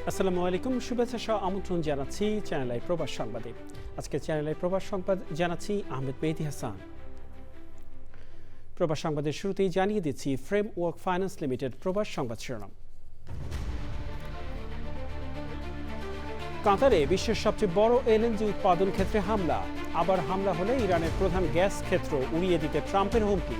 আসসালামু আলাইকুম, শুভেচ্ছা সহ আমন্ত্রণ জানাচ্ছি চ্যানেল আই প্রবাস সংবাদে। আজকে চ্যানেল আই প্রবাস সংবাদ জানাচ্ছি আহমেদ মেহেদী হাসান। প্রবাস সংবাদের শুরুতেই জানিয়ে দিচ্ছি ফ্রেমওয়ার্ক ফাইন্যান্স লিমিটেড প্রবাস সংবাদ শিরোনাম। কাতারে বিশ্বের সবচেয়ে বড় এলএনজি উৎপাদন ক্ষেত্রে হামলা, আবার হামলা হলে ইরানের প্রধান গ্যাস ক্ষেত্র উড়িয়ে দিতে ট্রাম্পের হুমকি।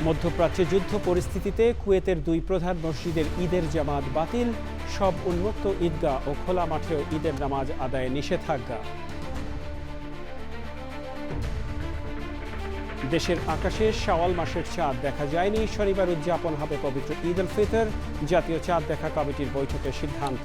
মধ্যপ্রাচ্যে যুদ্ধ পরিস্থিতিতে কুয়েতের দুই প্রধান মসজিদের ঈদের জামাত বাতিল, সব উন্মুক্ত ঈদগাহ ও খোলা মাঠেও ঈদের নামাজ আদায়ে নিষেধাজ্ঞা। দেশের আকাশে শাওয়াল মাসের চাঁদ দেখা যায়নি, শনিবার উদযাপন হবে পবিত্র ঈদ উল ফিতর, জাতীয় চাঁদ দেখা কমিটির বৈঠকের সিদ্ধান্ত।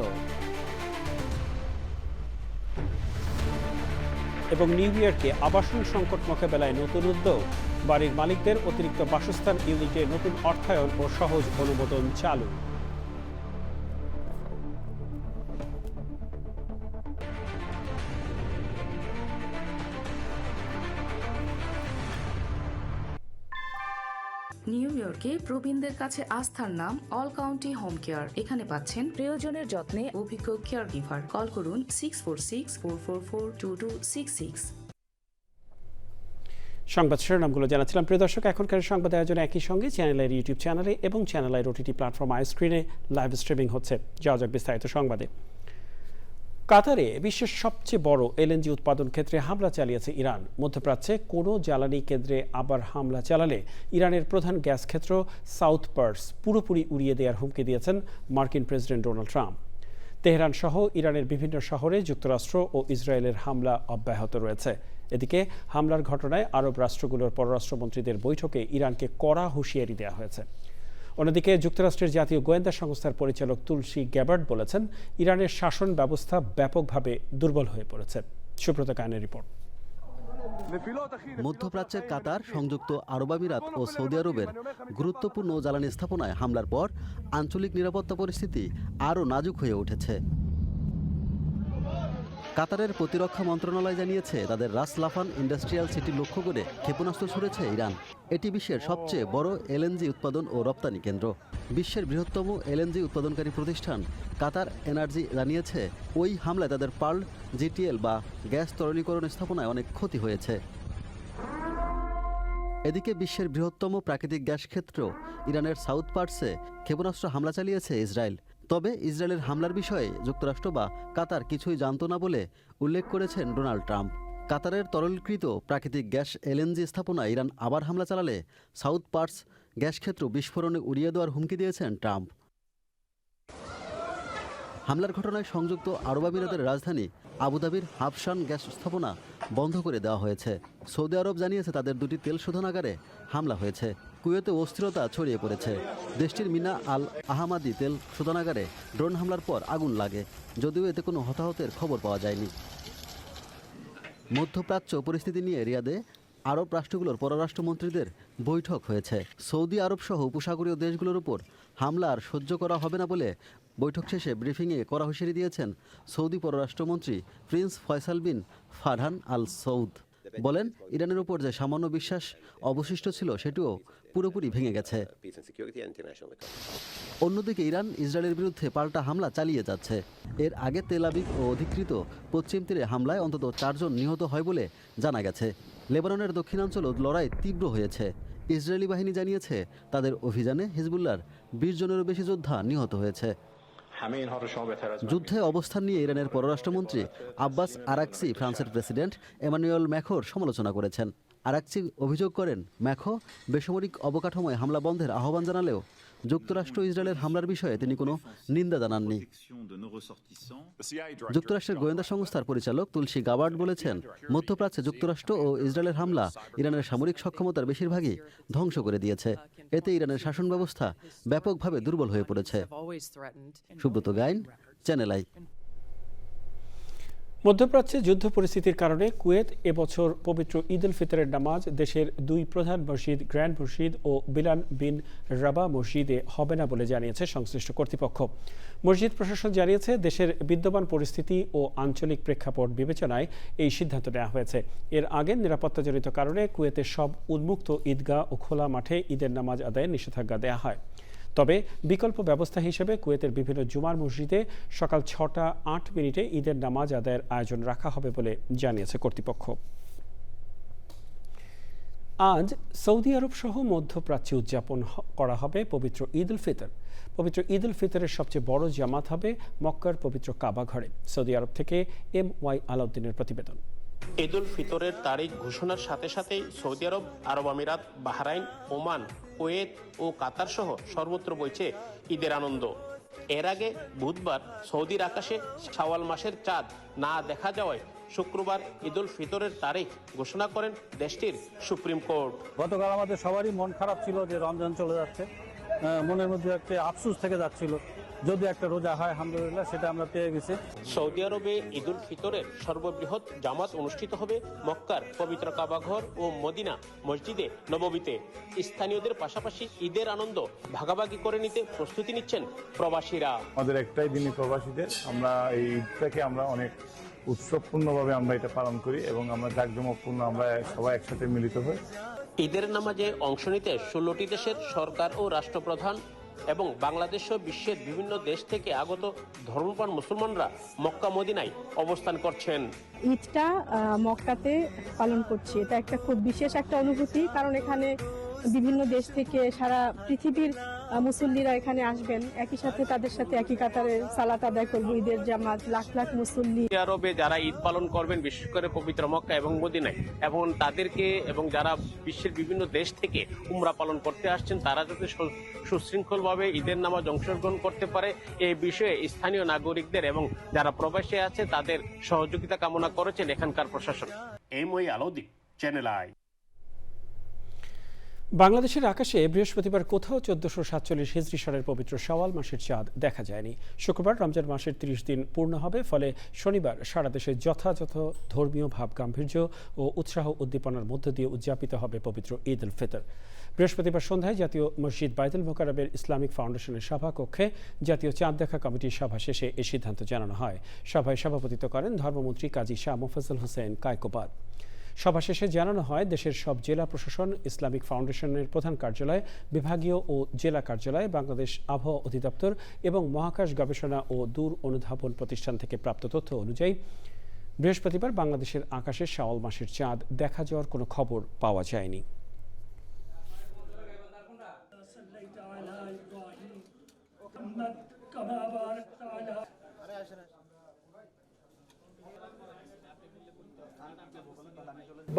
এবং নিউ ইয়র্কে আবাসন সংকট মোকাবেলায় নতুন উদ্যোগ, বাড়ির মালিকদের অতিরিক্ত বাসস্থান ইউনিটে নতুন অর্থায়ন ও সহজ অনুমোদন চালু। নিউ ইয়র্কে প্রবীণদের কাছে আস্থার নাম অল কাউন্টি হোম কেয়ার। এখানে পাচ্ছেন প্রিয়জনের যত্নে অভিজ্ঞ কেয়ার গিভার। কল করুন 646-444-2266। সংবাদ শিরোনামগুলো জানাচ্ছিলাম। প্রিয় দর্শক, এখনকার সংবাদ আয়োজনে একই সঙ্গে চ্যানেলের ইউটিউব চ্যানেলে এবং চ্যানেলের ওটিটি প্ল্যাটফর্ম আইস্ক্রিনে লাইভ স্ট্রিমিং হচ্ছে। যাওয়া যাক বিস্তারিত সংবাদে। কাতারে বিশ্বের সবচেয়ে বড় এলএনজি উৎপাদন ক্ষেত্রে হামলা চালিয়েছে ইরান। মধ্যপ্রাচ্যে কোনো জ্বালানি কেন্দ্রে আবার হামলা চালালে ইরানের প্রধান গ্যাস ক্ষেত্র সাউথ পার্স পুরোপুরি উড়িয়ে দেওয়ার হুমকি দিয়েছেন মার্কিন প্রেসিডেন্ট ডোনাল্ড ট্রাম্প। তেহরান সহ ইরানের বিভিন্ন শহরে যুক্তরাষ্ট্র ও ইসরায়েলের হামলা অব্যাহত রয়েছে। এদিকে হামলার ঘটনায় আরব রাষ্ট্রগুলোর পররাষ্ট্রমন্ত্রীদের বৈঠকে ইরানকে কড়া হুঁশিয়ারি দেওয়া হয়েছে। অন্যদিকে যুক্তরাষ্ট্রের জাতীয় গোয়েন্দা সংস্থার পরিচালক তুলসী গ্যাবার্ড বলেছেন, ইরানের শাসন ব্যবস্থা ব্যাপকভাবে দুর্বল হয়ে পড়েছে। সুব্রত কায়নের রিপোর্ট। মধ্যপ্রাচ্যের কাতার, সংযুক্ত আরব আমিরাত ও সৌদি আরবের গুরুত্বপূর্ণ জ্বালানি স্থাপনায় হামলার পর আঞ্চলিক নিরাপত্তা পরিস্থিতি আরও নাজুক হয়ে উঠেছে। কাতারের প্রতিরক্ষা মন্ত্রণালয় জানিয়েছে, তাদের রাস লাফান ইন্ডাস্ট্রিয়াল সিটি লক্ষ্য করে ক্ষেপণাস্ত্র ছুড়েছে ইরান। এটি বিশ্বের সবচেয়ে বড় এলএনজি উৎপাদন ও রপ্তানি কেন্দ্র। বিশ্বের বৃহত্তম এলএনজি উৎপাদনকারী প্রতিষ্ঠান কাতার এনার্জি জানিয়েছে, ওই হামলায় তাদের পার্ল জিটিএল বা গ্যাস তরলীকরণ স্থাপনায় অনেক ক্ষতি হয়েছে। এদিকে বিশ্বের বৃহত্তম প্রাকৃতিক গ্যাস ক্ষেত্র ইরানের সাউথ পার্সে ক্ষেপণাস্ত্র হামলা চালিয়েছে ইসরায়েল। তবে ইসরায়েলের হামলার বিষয়ে যুক্তরাষ্ট্র বা কাতার কিছুই জানত না বলে উল্লেখ করেছেন ডোনাল্ড ট্রাম্প। কাতারের তরলীকৃত প্রাকৃতিক গ্যাস এলএনজি স্থাপনায় ইরান আবার হামলা চালালে সাউথ পার্স গ্যাস ক্ষেত্র বিস্ফোরণে উড়িয়ে দেওয়ার হুমকি দিয়েছেন ট্রাম্প। হামলার ঘটনায় সংযুক্ত আরব আমিরাতের রাজধানী আবুধাবির হাফশান গ্যাস স্থাপনা বন্ধ করে দেওয়া হয়েছে। সৌদি আরব জানিয়েছে, তাদের দুটি তেল শোধনাগারে হামলা হয়েছে। কুয়েতে অস্থিরতা ছড়িয়ে পড়েছে। দেশটির মিনা আল আহমাদি তেল শোধনাগারে ড্রোন হামলার পর আগুন লাগে, যদিও এতে কোনো হতাহতের খবর পাওয়া যায়নি। মধ্যপ্রাচ্য পরিস্থিতি নিয়ে রিয়াদে আরব রাষ্ট্রগুলোর পররাষ্ট্রমন্ত্রীদের বৈঠক হয়েছে। সৌদি আরব সহ উপসাগরীয় দেশগুলোর উপর হামলা আর সহ্য করা হবে না বলে বৈঠক শেষে ব্রিফিংয়ে কড়া হুঁশিয়ারি দিয়েছেন সৌদি পররাষ্ট্রমন্ত্রী প্রিন্স ফয়সাল বিন ফারহান আল সৌদ। বলেন, ইরানের উপর যে সামান্য বিশ্বাস অবশিষ্ট ছিল সেটিও পুরোপুরি ভেঙে গেছে। অন্যদিকে ইরান ইসরায়েলের বিরুদ্ধে পাল্টা হামলা চালিয়ে যাচ্ছে। এর আগে তেল আবিব ও অধিকৃত পশ্চিম তীরে হামলায় অন্তত 4 জন নিহত হয় বলে জানা গেছে। লেবাননের দক্ষিণাঞ্চলও লড়াই তীব্র হয়েছে। ইসরায়েলি বাহিনী জানিয়েছে, তাদের অভিযানে হিজবুল্লাহর 20 জনেরও বেশি যোদ্ধা নিহত হয়েছে। যুদ্ধে অবস্থান নিয়ে ইরানের পররাষ্ট্রমন্ত্রী আব্বাস আরাকচি ফ্রান্সের প্রেসিডেন্ট এমানুয়েল ম্যাখোর সমালোচনা করেছেন। আরাকচি অভিযোগ করেন, ম্যাখো বেসামরিক অবকাঠামোয় হামলা বন্ধের আহ্বান জানালেও যুক্তরাষ্ট্র ইসরায়েলের হামলার বিষয়ে তিনি কোনো নিন্দা জানাননি। যুক্তরাষ্ট্রের গোয়েন্দা সংস্থার পরিচালক তুলসী গাবার্ড বলেছেন, মধ্যপ্রাচ্যে যুক্তরাষ্ট্র ও ইসরায়েলের হামলা ইরানের সামরিক সক্ষমতার বেশিরভাগই ধ্বংস করে দিয়েছে। এতে ইরানের শাসন ব্যবস্থা ব্যাপকভাবে দুর্বল হয়ে পড়েছে। Subrata Gain, Channel I. মধ্যপ্রাচ্যে যুদ্ধ পরিস্থিতির কারণে কুয়েত এবছর পবিত্র ঈদ উল ফিতরের নামাজ দেশের দুই প্রধান মসজিদ গ্র্যান্ড মসজিদ ও বিলাল বিন রাবা মসজিদে হবে না বলে জানিয়েছে সংশ্লিষ্ট কর্তৃপক্ষ। মসজিদ প্রশাসন জানিয়েছে, দেশের বিদ্যমান পরিস্থিতি ও আঞ্চলিক প্রেক্ষাপট বিবেচনায় এই সিদ্ধান্ত নেওয়া হয়েছে। এর আগে নিরাপত্তাজনিত কারণে কুয়েতের সব উন্মুক্ত ঈদগাহ ও খোলা মাঠে ঈদের নামাজ আদায়ে নিষেধাজ্ঞা দেওয়া হয়। তবে বিকল্প ব্যবস্থা হিসেবে কুয়েতের বিভিন্ন জুমার মসজিদে সকাল 6টা 8 মিনিটে ঈদের নামাজ আদায়ের আয়োজন রাখা হবে বলে জানিয়েছে কর্তৃপক্ষ। আজ সৌদি আরব সহ মধ্যপ্রাচ্যে উদযাপন করা হবে পবিত্র ঈদ উল ফিতর। পবিত্র ঈদ উল ফিতরের সবচেয়ে বড় জামাত হবে মক্কার পবিত্র কাবা ঘরে। সৌদি আরব থেকে MY আলাউদ্দিনের প্রতিবেদন। ঈদ উল ফিতরের তারিখ ঘোষণার সাথে সাথেই সৌদি আরব, আরব আমিরাত, বাহরাইন, ওমান, কুয়েত ও কাতার সহ সর্বত্র বইছে ঈদের আনন্দ। এর আগে বুধবার সৌদির আকাশে শাওয়াল মাসের চাঁদ না দেখা যাওয়ায় শুক্রবার ঈদ উল ফিতরের তারিখ ঘোষণা করেন দেশটির সুপ্রিম কোর্ট। গতকাল আমাদের সবারই মন খারাপ ছিল যে রমজান চলে যাচ্ছে, মনের মধ্যে একটা আফসোস থেকে যাচ্ছিল। যদি একটা রোজা হয় আলহামদুলিল্লাহ, সেটা আমরা পেয়ে গেছি। সৌদি আরবে ঈদ উল ফিতরের সর্ববৃহৎ জামাত অনুষ্ঠিত হবে মক্কার পবিত্র কাবাঘর ও মদিনা মসজিদে নববীতে। স্থানীয়দের পাশাপাশি ঈদের আনন্দ ভাগাভাগি করে নিতে প্রস্তুতি নিচ্ছেন প্রবাসীরা। আমাদের একটাই দিনই প্রবাসীদের, আমরা এই ঈদটাকে আমরা অনেক উৎসবপূর্ণভাবে আমরা এটা পালন করি এবং আমরা জাঁকজমকপূর্ণ আমরা সবাই একসাথে মিলিত হই। ঈদের নামাজে অংশ নিতে 16টি দেশের সরকার ও রাষ্ট্রপ্রধান এবং বাংলাদেশ ও বিশ্বের বিভিন্ন দেশ থেকে আগত ধর্মপ্রাণ মুসলমানরা মক্কা মদিনায় অবস্থান করছেন। ঈদটা মক্কাতে পালন করছি, এটা একটা খুব বিশেষ একটা অনুভূতি, কারণ এখানে বিভিন্ন দেশ থেকে সারা পৃথিবীর মুসল্লিরা এখানে আসবেন, একই সাথে তাদের সাথে একই কাতারে সালাত আদায় করবো। ঈদের জামাত, লাখ লাখ মুসল্লি। আরবে যারা ঈদ পালন করবেন বিশেষ করে পবিত্র মক্কা এবং মদিনায়, এবং তাদেরকে এবং যারা বিশ্বের বিভিন্ন দেশ থেকে উমরা পালন করতে আসছেন তারা যাতে সুশৃঙ্খলভাবে ঈদের নামাজ অংশগ্রহণ করতে পারে এই বিষয়ে স্থানীয় নাগরিকদের এবং যারা প্রবাসী আছে তাদের সহযোগিতা কামনা করেছেন এখানকার প্রশাসন। MY Alauddin, channel I. বাংলাদেশের আকাশে বৃহস্পতিবার কোথাও 1447 হিজরি সনের পবিত্র শাওয়াল মাসের চাঁদ দেখা যায়নি। শুক্রবার রমজান মাসের 30 দিন পূর্ণ হবে, ফলে শনিবার সারা দেশে যথাযথ ধর্মীয় ভাব গাম্ভীর্য ও উৎসাহ উদ্দীপনার মধ্য দিয়ে উদযাপিত হবে পবিত্র ঈদ উল ফিতর। বৃহস্পতিবার সন্ধ্যায় জাতীয় মসজিদ বাইতুল মোকাররমের ইসলামিক ফাউন্ডেশনের সভা কক্ষে জাতীয় চাঁদ দেখা কমিটির সভা শেষে এই সিদ্ধান্ত জানানো হয়। সভায় সভাপতিত্ব করেন ধর্মমন্ত্রী কাজী শাহ মোফাজ্জল হোসেন কায়কোবাদ। সভা শেষে জানানো হয়, দেশের সব জেলা প্রশাসন, ইসলামিক ফাউন্ডেশনের প্রধান কার্যালয়, বিভাগীয় ও জেলা কার্যালয়, বাংলাদেশ আবহাওয়া অধিদপ্তর এবং মহাকাশ গবেষণা ও দূর অনুধাবন প্রতিষ্ঠান থেকে প্রাপ্ত তথ্য অনুযায়ী বৃহস্পতিবার বাংলাদেশের আকাশে শাওয়াল মাসের চাঁদ দেখা যাওয়ার কোনো খবর পাওয়া যায়নি।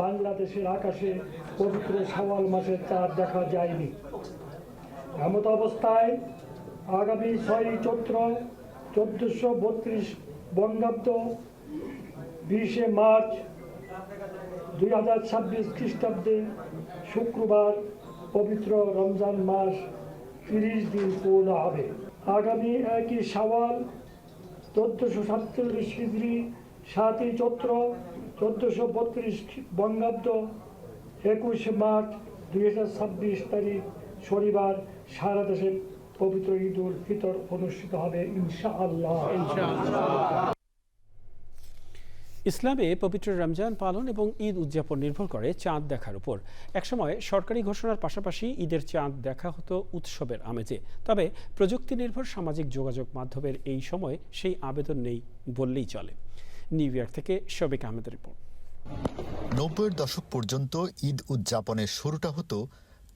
বাংলাদেশের আকাশে পবিত্র শাওয়াল মাসের চাঁদ দেখা যায়নি। এমত অবস্থায় আগামী 6 চৈত্র 1432 বঙ্গাব্দ 20 মার্চ 2026 খ্রিস্টাব্দে শুক্রবার পবিত্র রমজান মাস 30 দিন পূর্ণ হবে। আগামী 1 শাওয়াল 1447 হিজরি 7 চৈত্র 1432 বঙ্গাব্দ 21 মার্চ 2026 তারিখ শনিবার সারা দেশে পবিত্র ঈদ উল ফিতর অনুষ্ঠিত হবে ইনশাআল্লাহ। ইসলামে পবিত্র রমজান পালন এবং ঈদ উদযাপন নির্ভর করে চাঁদ দেখার উপর। একসময় সরকারি ঘোষণার পাশাপাশি ঈদের চাঁদ দেখা হতো উৎসবের আমেজে। তবে প্রযুক্তি নির্ভর সামাজিক যোগাযোগ মাধ্যমের এই সময় সেই আবেদন নেই বললেই চলে। নিউ ইয়র্ক থেকে শফিক আহমেদের রিপোর্ট। 90-এর দশক পর্যন্ত ঈদ উদযাপনের শুরুটা হতো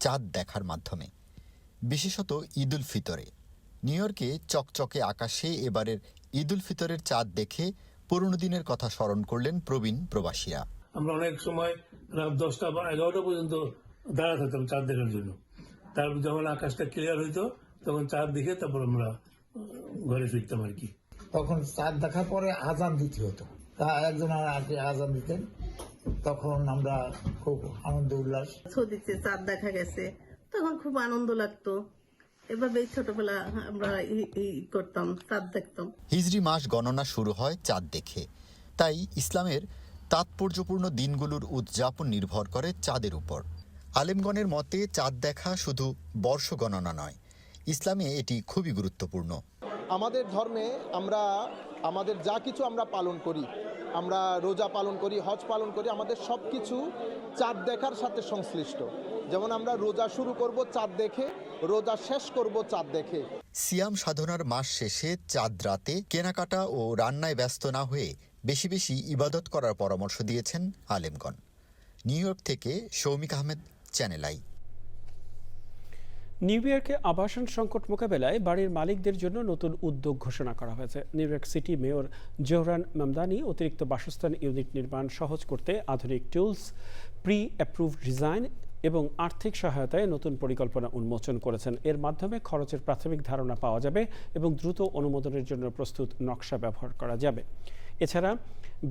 চাঁদ দেখার মাধ্যমে, বিশেষত ঈদ উল ফিতরে। নিউ ইয়র্কে চকচকে আকাশে এবারের ঈদ উল ফিতরের চাঁদ দেখে পুরনো দিনের কথা স্মরণ করলেন প্রবীণ প্রবাসীরা। আমরা অনেক সময় রাত 10টা বা 11টা পর্যন্ত দাঁড়া থাকতাম চাঁদ দেখার জন্য। তারপর যখন আকাশটা ক্লিয়ার হইতো তখন চাঁদ দেখে তারপর আমরা ঘরে ফিরতাম আর কি। তখন চাঁদ দেখার পরে আজান দিতে হতো, একজন আজান দিতেন, তখন আমরা খুব আনন্দ উল্লাস। সৌদিতে চাঁদ দেখা গেছে, তখন খুব আনন্দ লাগতো। এভাবে ছোটবেলা আমরা করতাম, চাঁদ দেখতাম। হিজরি মাস গণনা শুরু হয় চাঁদ দেখে, তাই ইসলামের তাৎপর্যপূর্ণ দিনগুলোর উদযাপন নির্ভর করে চাঁদের উপর। আলেমগণের মতে চাঁদ দেখা শুধু বর্ষ গণনা নয়, ইসলামে এটি খুবই গুরুত্বপূর্ণ। আমাদের ধর্মে আমরা আমাদের যা কিছু আমরা পালন করি আমরা রোজা পালন করি, হজ পালন করি, আমাদের সব কিছু চাঁদ দেখার সাথে সংশ্লিষ্ট। যেমন আমরা রোজা শুরু করব চাঁদ দেখে, রোজা শেষ করব চাঁদ দেখে। সিয়াম সাধনার মাস শেষে চাঁদ রাতে কেনাকাটা ও রান্নায় ব্যস্ত না হয়ে বেশি বেশি ইবাদত করার পরামর্শ দিয়েছেন আলেমগণ। নিউ ইয়র্ক থেকে Soumik Ahmed, channel I. New ইয়র্কে আবাসন সংকট মোকাবেলায় বাড়ির মালিকদের জন্য নতুন উদ্যোগ ঘোষণা করা হয়েছে। New York city mayor Zohran Mamdani অতিরিক্ত বাসস্থান ইউনিট নির্মাণ সহজ করতে আধুনিক টুলস, প্রি অ্যাপ্রুভড ডিজাইন এবং আর্থিক সহায়তায় নতুন পরিকল্পনা উন্মোচন করেছেন। এর মাধ্যমে খরচের প্রাথমিক ধারণা পাওয়া যাবে এবং দ্রুত অনুমোদনের জন্য প্রস্তুত নকশা ব্যবহার করা যাবে। এছাড়া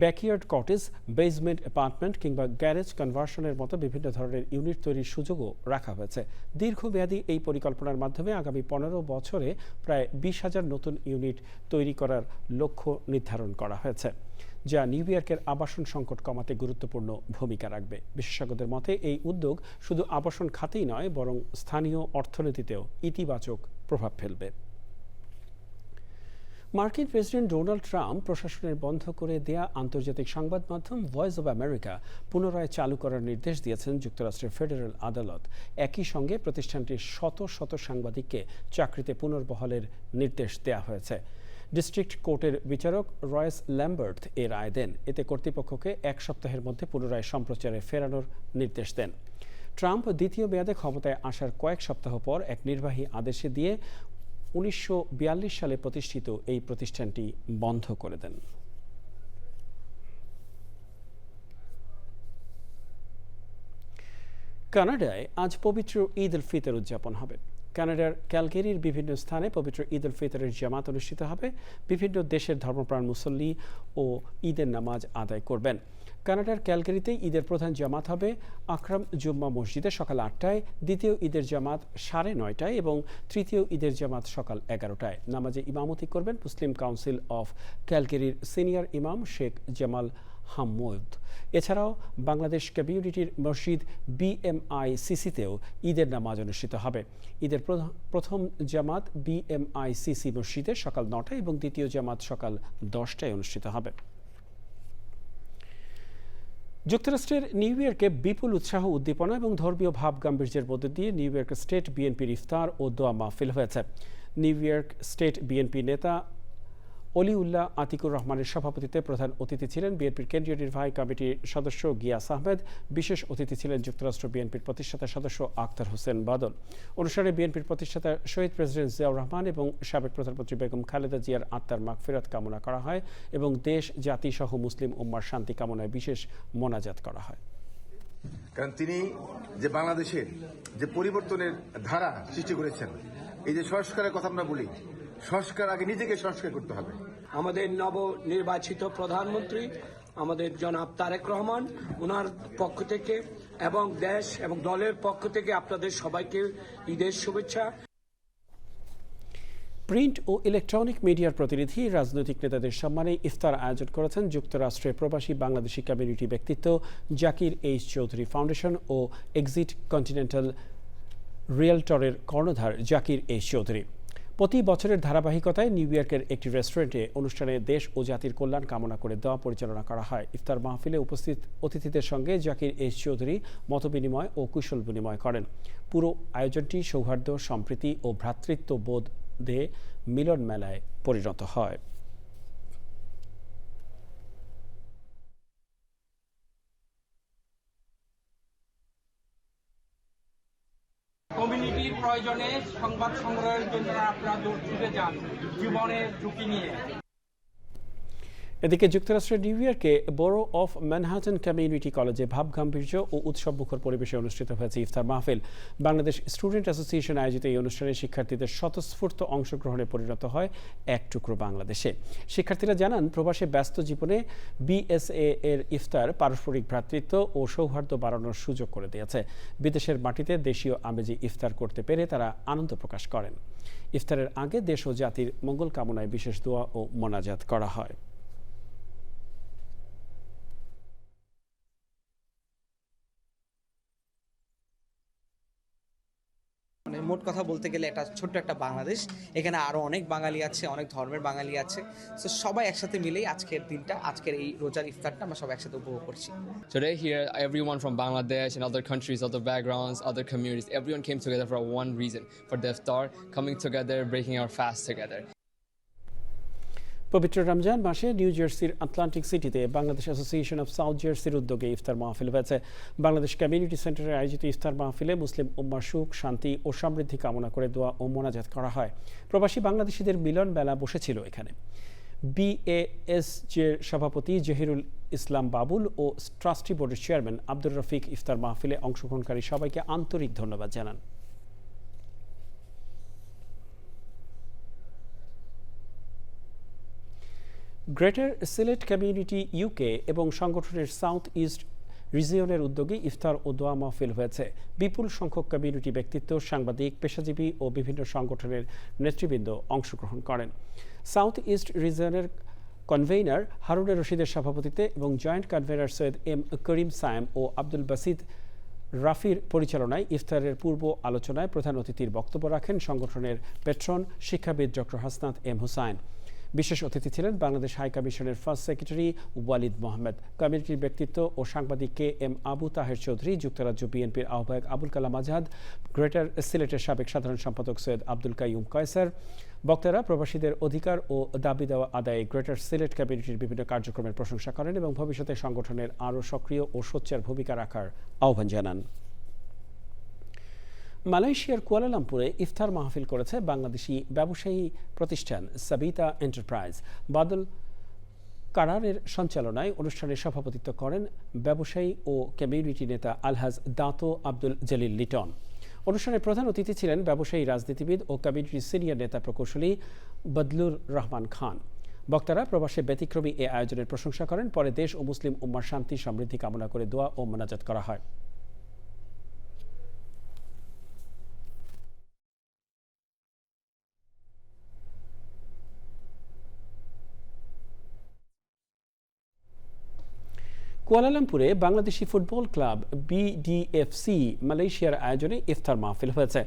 ব্যাকইয়ার্ড কটেজ, বেসমেন্ট অ্যাপার্টমেন্ট কিংবা গ্যারেজ কনভার্সনের মতো বিভিন্ন ধরনের ইউনিট তৈরির সুযোগও রাখা হয়েছে। দীর্ঘমেয়াদী এই পরিকল্পনার মাধ্যমে আগামী 15 বছরে প্রায় 20,000 নতুন ইউনিট তৈরি করার লক্ষ্য নির্ধারণ করা হয়েছে, যা নিউ ইয়র্কের আবাসন সংকট কমাতে গুরুত্বপূর্ণ ভূমিকা রাখবে। বিশেষজ্ঞদের মতে এই উদ্যোগ শুধু আবাসন খাতেই নয়, বরং স্থানীয় অর্থনীতিতেও ইতিবাচক প্রভাব ফেলবে। মার্কিন প্রেসিডেন্ট ডোনাল্ড ট্রাম্প প্রশাসনের বন্ধ করে দেয়া আন্তর্জাতিক সংবাদ মাধ্যম ভয়েস অব আমেরিকা পুনরায় চালু করার নির্দেশ দিয়েছেন যুক্তরাষ্ট্রের ফেডারেল আদালত। একই সঙ্গে প্রতিষ্ঠানটির শত শত সাংবাদিককে চাকরিতে পুনর্বহালের নির্দেশ দেওয়া হয়েছে। ডিস্ট্রিক্ট কোর্টের বিচারক রয়েস ল্যাম্বার্ট এর রায় দেন। এতে কর্তৃপক্ষকে 1 সপ্তাহের মধ্যে পুনরায় সম্প্রচারে ফেরানোর নির্দেশ দেন। ট্রাম্প দ্বিতীয় মেয়াদে ক্ষমতায় আসার কয়েক সপ্তাহ পর এক নির্বাহী আদেশে দিয়ে 1942 সালে প্রতিষ্ঠিত এই প্রতিষ্ঠানটি বন্ধ করে দেন। কানাডায় আজ পবিত্র ঈদ উল ফিতর উদযাপন হবে। কানাডার ক্যালগেরির বিভিন্ন স্থানে পবিত্র ঈদ উল ফিতরের জামাত অনুষ্ঠিত হবে। বিভিন্ন দেশের ধর্মপ্রাণ মুসল্লি ও ঈদের নামাজ আদায় করবেন। কানাডার ক্যালগেরিতে ঈদের প্রধান জামাত হবে আকরাম জুম্মা মসজিদে সকাল 8টায়, দ্বিতীয় ঈদের জামাত 9:30টায় এবং তৃতীয় ঈদের জামাত সকাল 11টায়। নামাজে ইমামতি করবেন মুসলিম কাউন্সিল অফ ক্যালগেরির সিনিয়র ইমাম শেখ জামাল হামমুদ। এছাড়াও বাংলাদেশ কমিউনিটির মসজিদ BMICCতেও ঈদের নামাজ অনুষ্ঠিত হবে। ঈদের প্রথম জামাত BMICC মসজিদে সকাল 9টায় এবং দ্বিতীয় জামাত সকাল 10টায় অনুষ্ঠিত হবে। যুক্তরাষ্ট্রের নিউ ইয়র্কে বিপুল উৎসাহ, উদ্দীপনা এবং ধর্মীয় ভাব গাম্ভীর্যের মধ্য দিয়ে নিউ ইয়র্ক স্টেট বিএনপির ইফতার ও দোয়া মাহফিল হয়েছে। নিউ ইয়র্ক স্টেট বিএনপি নেতা অলিউল্লাহ আতিকুর রহমানের সভাপতিত্বে প্রধান অতিথি ছিলেন বিএনপির কেন্দ্রীয় নির্বাহী কমিটির সদস্য গিয়াস আহমেদ। বিশেষ অতিথি ছিলেন যুক্তরাষ্ট্র বিএনপির প্রতিষ্ঠাতা সদস্য আখতার হোসেন বাদল। অনুষ্ঠানে বিএনপির প্রতিষ্ঠাতা শহীদ প্রেসিডেন্ট জিয়াউর রহমান এবং সাবেক প্রধানমন্ত্রী বেগম খালেদা জিয়ার আত্মার মাগফিরাত কামনা করা হয় এবং দেশ, জাতি সহ মুসলিম উম্মার শান্তি কামনায় বিশেষ মোনাজাত করা হয়। কারণ তিনি যে বাংলাদেশের যে পরিবর্তনের ধারা সৃষ্টি করেছেন, এই যে সংস্কারের কথা আমরা বলি, সংস্কার আগে নিজেকে সংস্কার করতে হবে। আমাদের নবনির্বাচিত প্রধানমন্ত্রী আমাদের জনাব তারেক রহমান, ওনার পক্ষ থেকে এবং দেশ এবং দলের পক্ষ থেকে আপনাদের সবাইকে ঈদের শুভেচ্ছা। প্রিন্ট ও ইলেকট্রনিক মিডিয়ার প্রতিনিধি, রাজনৈতিক নেতাদের সম্মানে ইফতার আয়োজন করেছেন যুক্তরাষ্ট্রের প্রবাসী বাংলাদেশি কমিউনিটি ব্যক্তিত্ব জাকির এইচ চৌধুরী ফাউন্ডেশন ও এক্সিট কন্টিনেন্টাল রিয়েলটরের কর্ণধার জাকির এইচ চৌধুরী। প্রতি বছরের ধারাবাহিকতায় নিউ ইয়র্কের একটি রেস্টুরেন্টে অনুষ্ঠানে দেশ ও জাতির কল্যাণ কামনা করে দোয়া পরিচালনা করা হয়। ইফতার মাহফিলে উপস্থিত অতিথিদের সঙ্গে জাকির এইচ চৌধুরী মতবিনিময় ও কুশল বিনিময় করেন। পুরো আয়োজনটি সৌহার্দ্য, সম্প্রীতি ও ভ্রাতৃত্ববোধে মিলন মেলায় পরিণত হয়। কমিউনিটির প্রয়োজনে সংবাদ সংগ্রহের জন্য আপনারা দূর ছুটে যান জীবনের ঝুঁকি নিয়ে। এদিকে যুক্তরাষ্ট্রের নিউ ইয়র্কে বরো অফ ম্যানহাটন কমিউনিটি কলেজে ভাবগাম্ভীর্য ও উৎসবমুখর পরিবেশে অনুষ্ঠিত হয়েছে ইফতার মাহফিল। বাংলাদেশ স্টুডেন্ট অ্যাসোসিয়েশন আয়োজিত এই অনুষ্ঠানে শিক্ষার্থীদের স্বতঃস্ফূর্ত অংশগ্রহণে পরিণত হয় এক টুকরো বাংলাদেশে। শিক্ষার্থীরা জানান, প্রবাসে ব্যস্ত জীবনে BSA এর ইফতার পারস্পরিক ভ্রাতৃত্ব ও সৌহার্দ্য বাড়ানোর সুযোগ করে দিয়েছে। বিদেশের মাটিতে দেশীয় আমেজে ইফতার করতে পেরে তারা আনন্দ প্রকাশ করেন। ইফতারের আগে দেশ ও জাতির মঙ্গল কামনায় বিশেষ দোয়া ও মোনাজাত করা হয়। মোট কথা বলতে গেলে এটা ছোট্ট একটা বাংলাদেশ, এখানে আরও অনেক বাঙালি আছে, অনেক ধর্মের বাঙালি আছে। সো সবাই একসাথে মিলেই আজকের দিনটা, আজকের এই রোজার ইফতারটা আমরা সবাই একসাথে উপভোগ করছি। Today here, everyone from Bangladesh and other countries, other backgrounds, other communities, everyone came together for one reason, for the iftar, coming together, breaking our fast together. পবিত্র রমজান মাসে নিউ জার্সির আটলান্টিক সিটিতে বাংলাদেশ অ্যাসোসিয়েশন অফ সাউথ জার্সির উদ্যোগে ইফতার মাহফিল হয়েছে। Bangladesh community সেন্টারে আয়োজিত ইফতার মাহফিলে মুসলিম উম্মার সুখ, শান্তি ও সমৃদ্ধি কামনা করে দোয়া ও মোনাজাত করা হয়। প্রবাসী বাংলাদেশিদের মিলন মেলা বসেছিল এখানে। BASJ-এর সভাপতি জহিরুল ইসলাম বাবুল ও ট্রাস্টি বোর্ডের চেয়ারম্যান আব্দুর রফিক ইফতার মাহফিলে অংশগ্রহণকারী সবাইকে আন্তরিক ধন্যবাদ জানান। গ্রেটার সিলেট কমিউনিটি ইউকে এবং সংগঠনের সাউথ ইস্ট রিজিয়নের উদ্যোগে ইফতার ও দোয়া মাহফিল হয়েছে। বিপুল সংখ্যক কমিউনিটি ব্যক্তিত্ব, সাংবাদিক, পেশাজীবী ও বিভিন্ন সংগঠনের নেতৃবৃন্দ অংশগ্রহণ করেন। সাউথ ইস্ট রিজিয়নের কনভেনার হারুনের রশিদের সভাপতিত্বে এবং জয়েন্ট কনভেনার সৈয়দ M করিম সায়েম ও আব্দুল বাসিদ রাফির পরিচালনায় ইফতারের পূর্ব আলোচনায় প্রধান অতিথির বক্তব্য রাখেন সংগঠনের পেট্রন শিক্ষাবিদ ডক্টর হাসনাত M হুসাইন। বিশেষ অতিথি ছিলেন বাংলাদেশ হাই কমিশনের ফার্স্ট সেক্রেটারি ওয়ালিদ মোহাম্মদ। কমিউনিটির ব্যক্তিত্ব ও সাংবাদিক KM আবু তাহের চৌধুরী, যুক্তরাজ্য বিএনপির আহ্বায়ক আবুল কালাম আজাদ, গ্রেটার সিলেটের সাবেক সাধারণ সম্পাদক সৈয়দ আব্দুল কাইয়ুম কয়সার। বক্তারা প্রবাসীদের অধিকার ও দাবি দেওয়া আদায়ে গ্রেটার সিলেট কমিউনিটির বিভিন্ন কার্যক্রমের প্রশংসা করেন এবং ভবিষ্যতে সংগঠনের আরও সক্রিয় ও সোচ্চার ভূমিকা রাখার আহ্বান জানান। মালয়েশিয়ার কুয়ালালামপুরে ইফতার মাহফিল করেছে বাংলাদেশি ব্যবসায়ী প্রতিষ্ঠান সাবিতা এন্টারপ্রাইজ। বাদল কারারের সঞ্চালনায় অনুষ্ঠানে সভাপতিত্ব করেন ব্যবসায়ী ও কমিউনিটি নেতা আলহাজ দাতো আব্দুল জলিল লিটন। অনুষ্ঠানে প্রধান অতিথি ছিলেন ব্যবসায়ী, রাজনীতিবিদ ও কমিউনিটির সিনিয়র নেতা প্রকৌশলী বদলুর রহমান খান। বক্তারা প্রবাসে ব্যতিক্রমী এ আয়োজনের প্রশংসা করেন। পরে দেশ ও মুসলিম উম্মার শান্তি সমৃদ্ধি কামনা করে দোয়া ও মোনাজাত করা হয়। কুয়ালালামপুরে বাংলাদেশি ফুটবল ক্লাব BDFC মালয়েশিয়ার আয়োজনে ইফতার মাহফিল হয়েছে।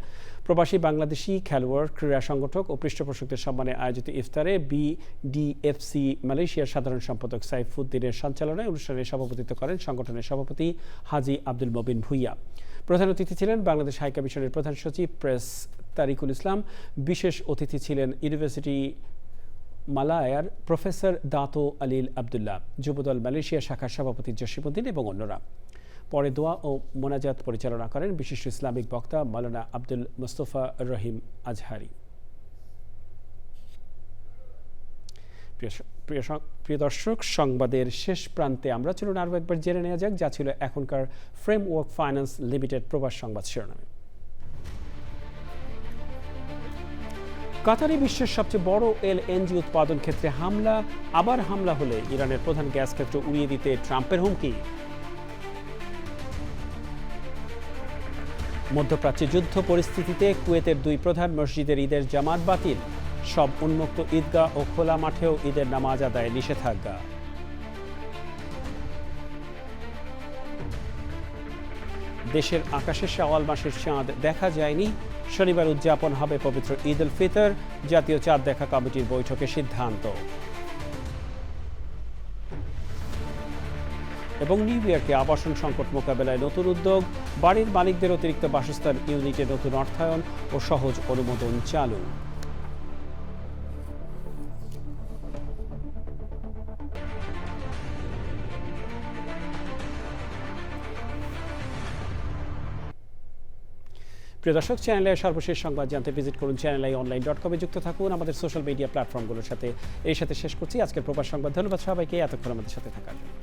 প্রবাসী বাংলাদেশি খেলোয়াড়, ক্রীড়া সংগঠক ও পৃষ্ঠপোষকদের সম্মানে আয়োজিত ইফতারে BDFC মালয়েশিয়ার সাধারণ সম্পাদক সাইফুদ্দিনের সঞ্চালনায় অনুষ্ঠানে সভাপতিত্ব করেন সংগঠনের সভাপতি হাজি আব্দুল মবিন ভুইয়া। প্রধান অতিথি ছিলেন বাংলাদেশ হাই কমিশনের প্রধান সচিব প্রেস তারিকুল ইসলাম। বিশেষ অতিথি ছিলেন ইউনিভার্সিটি মালায়ার প্রফেসর দাতো আলিল আবদুল্লাহ, যুবদল মালয়েশিয়া শাখার সভাপতি জসিমউদ্দিন এবং অন্যরা। পরে দোয়া ও মোনাজাত পরিচালনা করেন বিশিষ্ট ইসলামিক বক্তা মাওলানা আব্দুল মুস্তফা রহিম আজহারি। প্রিয় দর্শক, সংবাদের শেষ প্রান্তে আমরা চলুন আরও একবার জেনে নেওয়া যাক যা ছিল এখনকার ফ্রেমওয়ার্ক ফাইন্যান্স লিমিটেড প্রবাস সংবাদ শিরোনামে। কাতারে বিশ্বের সবচেয়ে বড় LNG উৎপাদন ক্ষেত্রে হামলা, আবার হামলা হলে ইরানের প্রধান গ্যাস ক্ষেত্র উড়িয়ে দিতে ট্রাম্পের হুমকি। মধ্যপ্রাচ্যে যুদ্ধ পরিস্থিতিতে কুয়েতের 2 প্রধান মসজিদের ঈদের জামাত বাতিল। সব উন্মুক্ত ঈদগাহ ও খোলা মাঠেও ঈদের নামাজ আদায়ে নিষেধাজ্ঞা। দেশের আকাশে শাওয়াল মাসের চাঁদ দেখা যায়নি। শনিবার উদযাপন হবে পবিত্র ঈদ উল ফিতর। জাতীয় চাঁদ দেখা কমিটির বৈঠকে সিদ্ধান্ত। এবং নিউ ইয়র্কে আবাসন সংকট মোকাবেলায় নতুন উদ্যোগ। বাড়ির মালিকদের অতিরিক্ত বাসস্থান ইউনিটে নতুন অর্থায়ন ও সহজ অনুমোদন চালু। প্রিয় দর্শক, চ্যানেলের সর্বশেষ সংবাদ জানতে ভিজিট করুন channelionline.com-এ যুক্ত থাকুন আমাদের সোশ্যাল মিডিয়া প্ল্যাটফর্মগুলোর সাথে। এই সাথে শেষ করছি আজকের প্রবাস সংবাদ। ধন্যবাদ সবাইকে এতক্ষণ আমাদের সাথে থাকার জন্য।